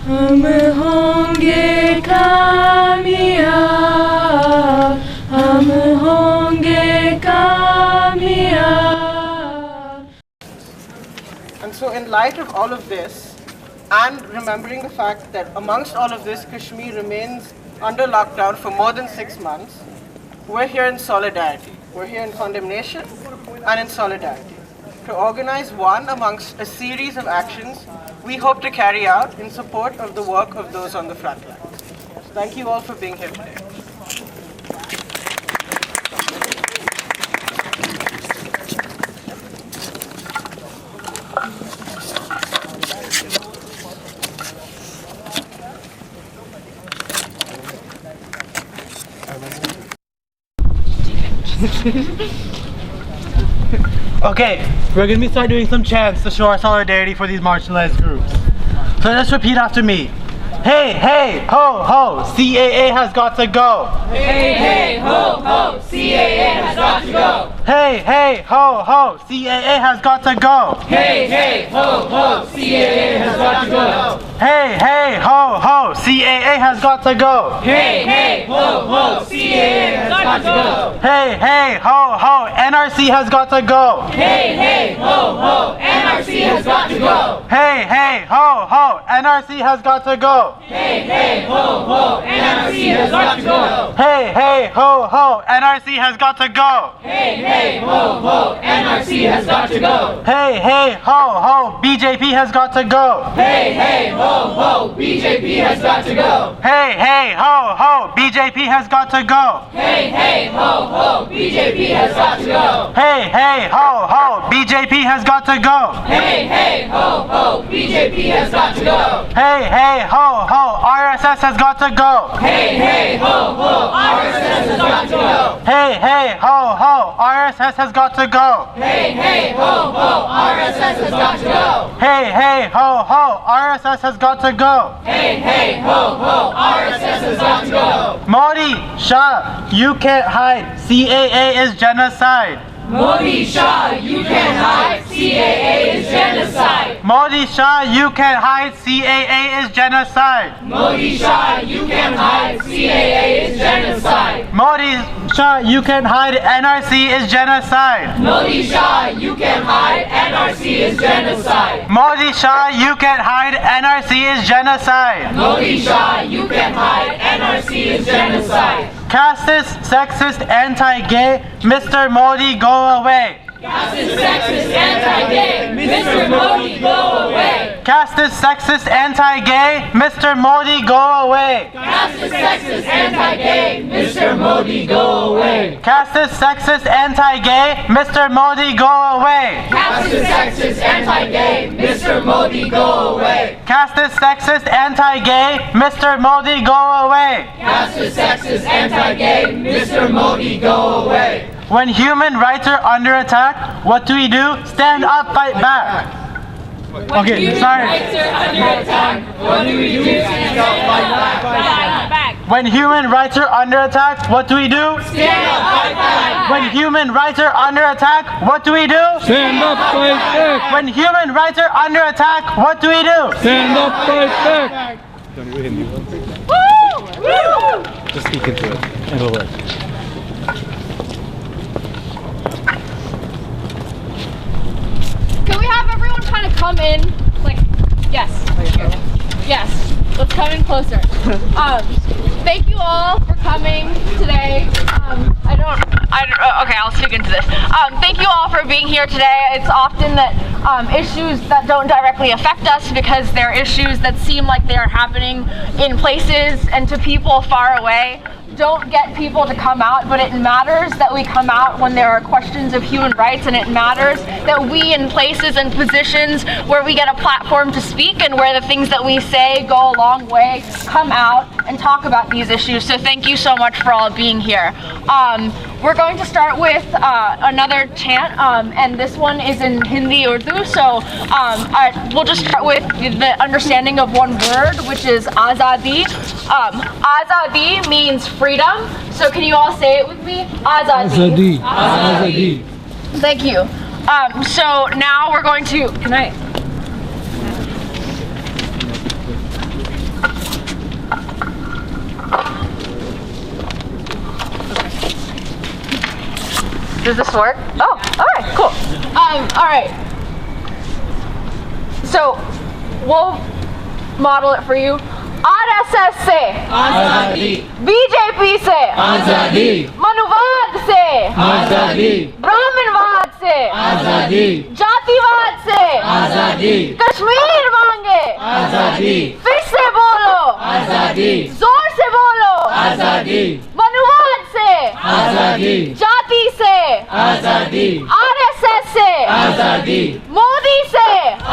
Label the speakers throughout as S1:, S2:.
S1: हम होंगे कामयाब, हम होंगे कामयाब.
S2: And so in light of all of this, and remembering the fact that amongst all of this, Kashmir remains under lockdown for more than 6 months, we're here in solidarity. We're here in condemnation and in solidarity to organize one amongst a series of actions we hope to carry out in support of the work of those on the front lines. So thank you all for being here today.
S3: Okay, we're gonna start doing some chants to show our solidarity for these marginalized groups. So let's repeat after me. Hey, hey, ho, ho, CAA has got to go.
S1: Hey, hey, ho, ho, CAA has got to go.
S3: Hey, hey, ho, ho, CAA has got to go.
S1: Hey, hey, ho, ho, CAA has got to go.
S3: Hey, hey, ho, ho, CAA has got to go.
S1: Hey, hey, ho, ho, CAA has got to go.
S3: Hey, hey, ho, ho, NRC has got to go.
S1: Hey, hey, ho, ho, NRC has got to go.
S3: Hey, hey, ho, ho, NRC has got to go.
S1: Hey, hey, ho, ho, NRC has got to go.
S3: Hey, hey, ho, ho, NRC has got to go.
S1: Hey, hey, ho, ho, NRC has got to go.
S3: Hey, hey, ho, ho, BJP has got to go.
S1: Hey, hey, ho, ho, BJP has got to go.
S3: Hey, hey, ho, ho, BJP has got to go.
S1: Hey, hey, ho, ho, BJP has got to go.
S3: Hey, hey, ho, ho, BJP has got to go.
S1: Hey, hey, ho, ho, BJP has got to go.
S3: Hey, hey, ho, ho, RSS has got to go.
S1: Hey, hey, ho, ho, RSS has got to go.
S3: Hey, hey, ho, ho, RSS has got to go.
S1: Hey, hey, ho, ho, RSS has got to go.
S3: Hey, hey, ho, ho, RSS has got to go.
S1: Hey, hey, ho, ho, RSS has got to go.
S3: Modi, Shah, you can't hide. CAA is genocide.
S1: Modi, Shah, you can't hide. CAA is genocide.
S3: Modi, Shah, you can't hide. CAA is genocide.
S1: Modi, Shah, you can't hide. CAA is genocide.
S3: Modi, Shah, you can't hide. NRC is genocide.
S1: Modi, Shah, you can't hide. NRC is genocide.
S3: Modi, Shah, you can't hide. NRC is genocide.
S1: Modi, Shah, you can't hide. NRC is genocide.
S3: Casteist, sexist, anti-gay, Mr. Modi, go away.
S1: Casteist, sexist, anti-gay, Mr. Modi, go away.
S3: Casteist, sexist, anti-gay, Mr. Modi, go away.
S1: Casteist, sexist, anti-gay, Mr. Modi, go away.
S3: Casteist, sexist, anti-gay, Mr. Modi, go away.
S1: Casteist, sexist, anti-gay, Mr. Modi, go away.
S3: Casteist, sexist, anti-gay, Mr. Modi, go away.
S1: Casteist, sexist, anti-gay, Mr. Modi, go away.
S3: When human rights are under attack, what do we do? Stand up, fight back. Okay, sorry.
S1: Rights are under attack. What do we do? Stand up, fight back.
S3: When human rights are under attack, what do we do?
S1: Stand up, fight back.
S3: When human rights are under attack, what do we do?
S4: Stand up, fight back!
S3: When human rights are under attack, what do we do?
S4: Stand up, fight back!
S3: Just speak into it. It'll work.
S5: Can we have everyone kind of come in? Like, yes. Yes. Let's come in closer. Thank you all for coming today. Okay, I'll speak into this. Thank you all for being here today. It's often that issues that don't directly affect us because they're issues that seem like they are happening in places and to people far away don't get people to come out, but it matters that we come out when there are questions of human rights, and it matters that we in places and positions where we get a platform to speak and where the things that we say go a long way, come out and talk about these issues. So thank you so much for all being here. We're going to start with another chant, and this one is in Hindi Urdu, so we'll just start with the understanding of one word, which is Azadi. Azadi means freedom, so can you all say it with me? Azadi.
S4: Azadi.
S5: Thank you. So now we're going to, can I? Does this work? Oh, all right, cool. All right. So we'll model it for you. RSS से
S1: आजादी
S5: BJP से
S1: आजादी
S5: मनुवाद से
S1: आजादी
S5: ब्राह्मणवाद से
S1: आजादी
S5: जातिवाद से
S1: आजादी
S5: कश्मीर मांगे
S1: आजादी
S5: फिर से बोलो
S1: आजादी
S5: जोर से बोलो
S1: आजादी
S5: मनुवाद से
S1: आजादी
S5: जाति से
S1: आजादी
S5: आरएसएस से
S1: आजादी
S5: मोदी से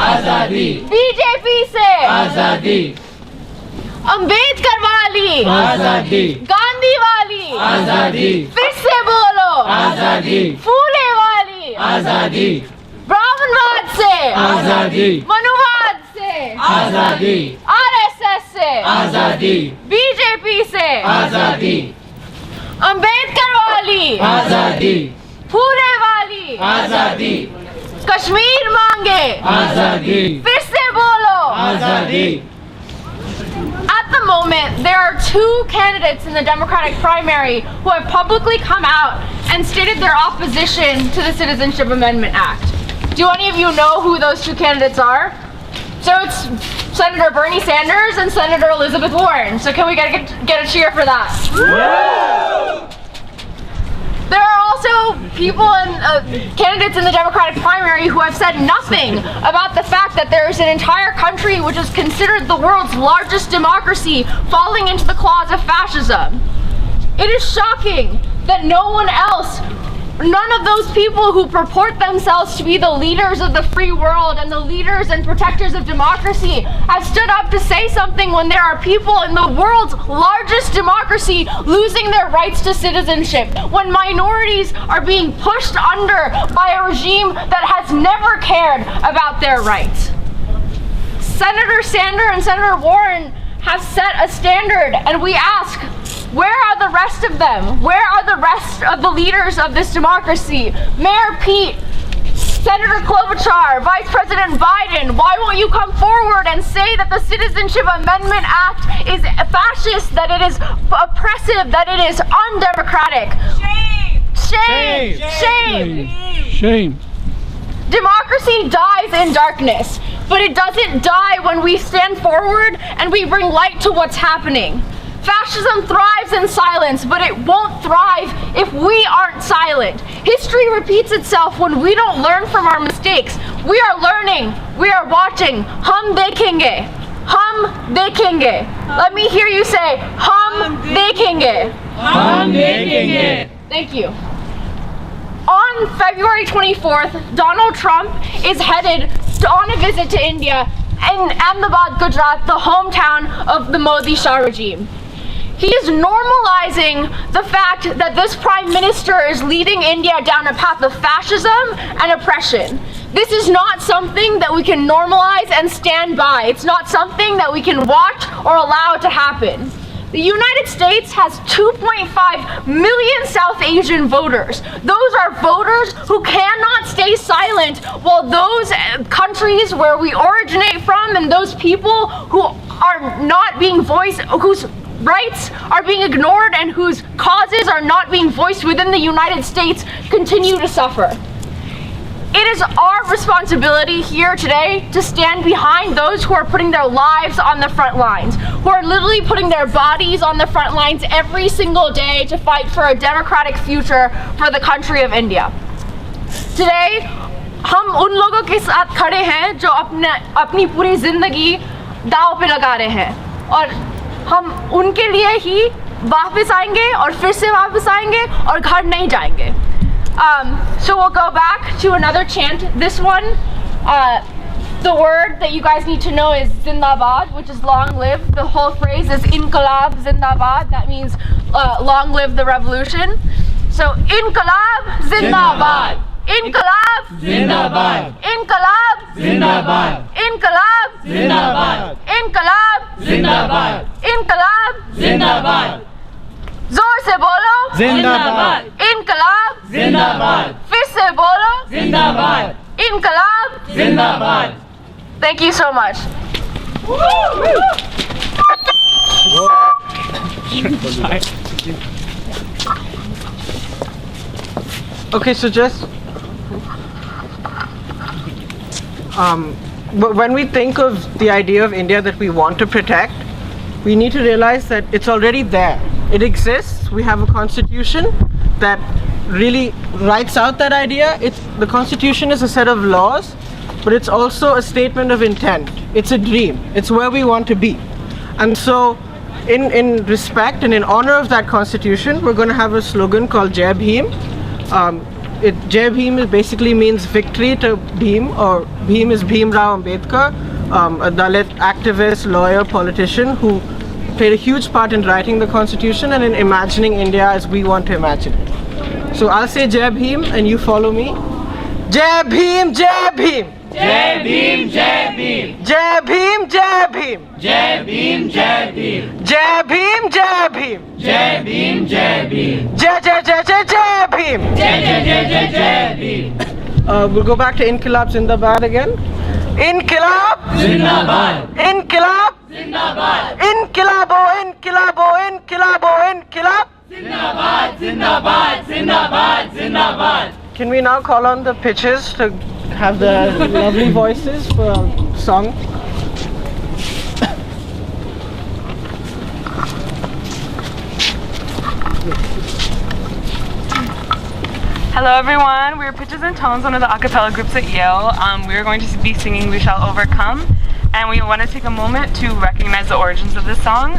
S1: आजादी
S5: बीजेपी से
S1: आजादी
S5: अंबेडकर वाली
S1: आजादी
S5: गांधी वाली
S1: आजादी
S5: फिर से बोलो
S1: आजादी
S5: फूले वाली
S1: आजादी
S5: ब्राह्मणवाद से
S1: आजादी
S5: मनुवाद से
S1: आजादी
S5: आरएसएस से
S1: आजादी
S5: बीजेपी से
S1: आजादी
S5: अंबेडकर वाली
S1: आजादी
S5: फूले वाली
S1: आजादी
S5: कश्मीर मांगे
S1: आजादी
S5: फिर से बोलो
S1: आजादी
S5: At the moment, there are two candidates in the Democratic primary who have publicly come out and stated their opposition to the Citizenship Amendment Act. Do any of you know who those two candidates are? So it's Senator Bernie Sanders and Senator Elizabeth Warren. So can we get a cheer for that? There are also people and candidates in the Democratic primary who have said nothing about the fact that there is an entire country which is considered the world's largest democracy falling into the claws of fascism. It is shocking that none of those people who purport themselves to be the leaders of the free world and the leaders and protectors of democracy have stood up to say something when there are people in the world's largest democracy losing their rights to citizenship, when minorities are being pushed under by a regime that has never cared about their rights. Senator Sanders and Senator Warren have set a standard, and we ask, where are the rest of them? Where are the rest of the leaders of this democracy? Mayor Pete, Senator Klobuchar, Vice President Biden, why won't you come forward and say that the Citizenship Amendment Act is fascist, that it is oppressive, that it is undemocratic? Shame! Shame! Shame!
S4: Shame.
S5: Democracy dies in darkness, but it doesn't die when we stand forward and we bring light to what's happening. Fascism thrives in silence, but it won't thrive if we aren't silent. History repeats itself when we don't learn from our mistakes. We are learning, we are watching. Hum dekhenge. Hum dekhenge. Let me hear you say, hum dekhenge.
S1: हम देखेंगे
S5: Thank you. On February 24th, Donald Trump is headed on a visit to India in Ahmedabad, Gujarat, the hometown of the Modi Shah regime. He is normalizing the fact that this prime minister is leading India down a path of fascism and oppression. This is not something that we can normalize and stand by. It's not something that we can watch or allow to happen. The United States has 2.5 million South Asian voters. Those are voters who cannot stay silent while those countries where we originate from and those people who are not being voiced, whose rights are being ignored and whose causes are not being voiced within the United States continue to suffer. It is our responsibility here today to stand behind those who are putting their lives on the front lines, who are literally putting their bodies on the front lines every single day to fight for a democratic future for the country of India. Today, हम उन लोगों के साथ खड़े हैं जो अपनी पूरी जिंदगी दांव पे लगा रहे हैं और हम उनके लिए ही वापस आएंगे और फिर से वापस आएंगे और घर नहीं जाएंगे. So we'll go back to another chant. This one, the word that you guys need to know is Zindabad, which is long live. The whole phrase is Inqilab Zindabad. That means long live the revolution. So Inqilab Zindabad. Inqilab
S1: जिंदाबाद
S5: Inqilab
S1: जिंदाबाद
S5: Inqilab
S1: जिंदाबाद
S5: Inqilab
S1: जिंदाबाद
S5: Inqilab
S1: जिंदाबाद
S5: जोर से बोलो
S1: जिंदाबाद
S5: Inqilab
S1: जिंदाबाद
S5: फिर से बोलो
S1: जिंदाबाद
S5: Inqilab.
S1: जिंदाबाद.
S5: Thank you so much.
S2: Okay, so just but when we think of the idea of India that we want to protect, we need to realize that it's already there. It exists. We have a constitution that really writes out that idea. The constitution is a set of laws, but it's also a statement of intent. It's a dream. It's where we want to be. And so in respect and in honor of that constitution, we're going to have a slogan called Jai Bhim. Jai Bhim basically means victory to Bhim, or Bhim is Bhim Rao Ambedkar, a Dalit activist, lawyer, politician who played a huge part in writing the constitution and in imagining India as we want to imagine it. So I'll say Jai Bhim and you follow me. Jai Bhim, Jai Bhim.
S1: Jai Bhim, Jai Bhim.
S2: Jai Bhim, Jai Bhim.
S1: Jai Bhim, Jai Bhim.
S2: Jai Bhim, Jai Bhim.
S1: Jai Bhim, Jai Bhim.
S2: Jai Jai Jai Jai Jai Bhim.
S1: Jai Jai Jai Jai Jai Bhim.
S2: We'll go back to Inqilab Zindabad again. Inqilab
S1: Zindabad.
S2: Inqilab
S1: Zindabad.
S2: Inqilabo Inqilabo Inqilabo Inqilab.
S1: Zindabad, Zindabad, Zindabad, Zindabad.
S2: Can we now call on the pitches to have the lovely voices for a song?
S6: Hello everyone, we're Pitches and Tones, one of the a cappella groups at Yale. We're going to be singing We Shall Overcome, and we want to take a moment to recognize the origins of this song.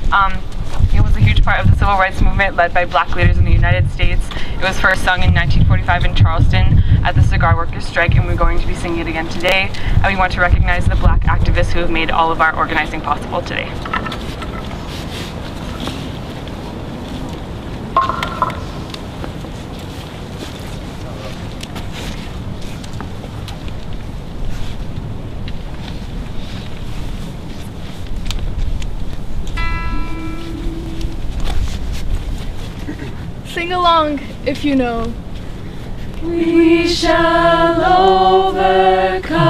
S6: It was a huge part of the civil rights movement led by black leaders in the United States. It was first sung in 1945 in Charleston at the cigar workers strike, and we're going to be singing it again today. And we want to recognize the black activists who have made all of our organizing possible today.
S7: Sing along if you know.
S8: We shall overcome.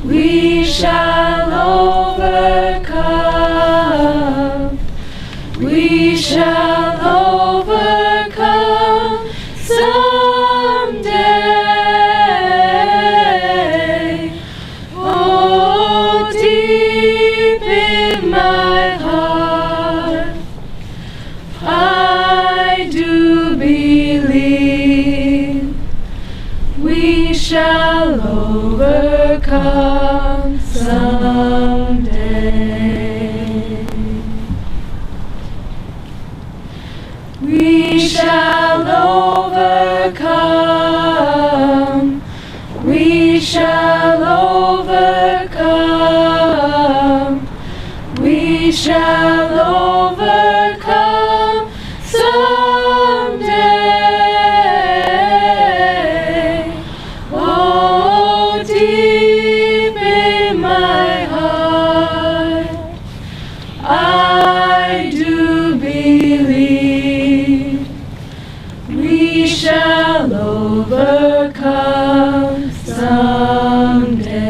S8: We shall overcome. We shall overcome someday. Oh, deep in my heart, I do believe we shall overcome someday. We shall overcome. We shall overcome. We shall overcome someday. Oh, deep in my heart, I do believe we shall overcome someday.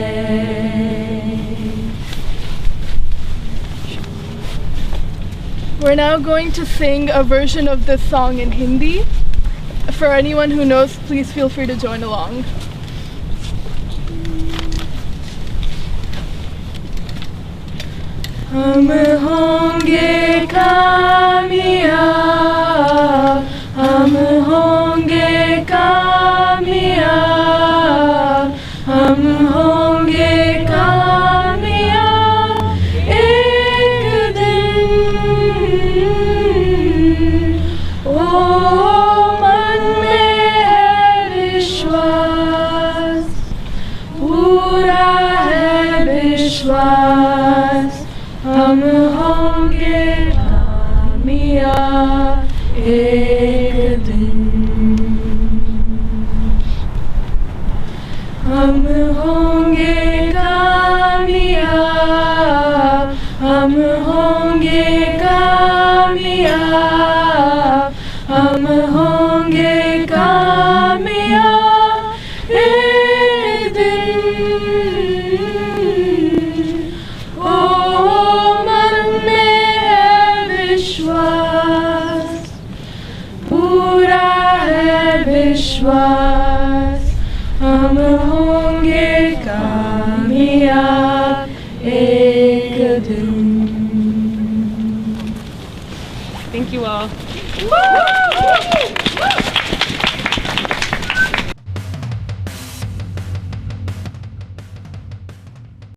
S7: We're now going to sing a version of this song in Hindi. For anyone who knows, please feel free to join along.
S8: हम होंगे कामयाब, हम होंगे कामयाब, हम होंगे कामयाब एक दिन। ओ मन में है विश्वास, पूरा है विश्वास, हम होंगे कामयाब एक दिन। हम होंगे कामयाब, हम होंगे कामयाब, हम होंगे कामयाब एक दिन। ओ मन में है विश्वास, पूरा विश्वास हम होंगे कामयाब एक दिन.
S6: Thank you all.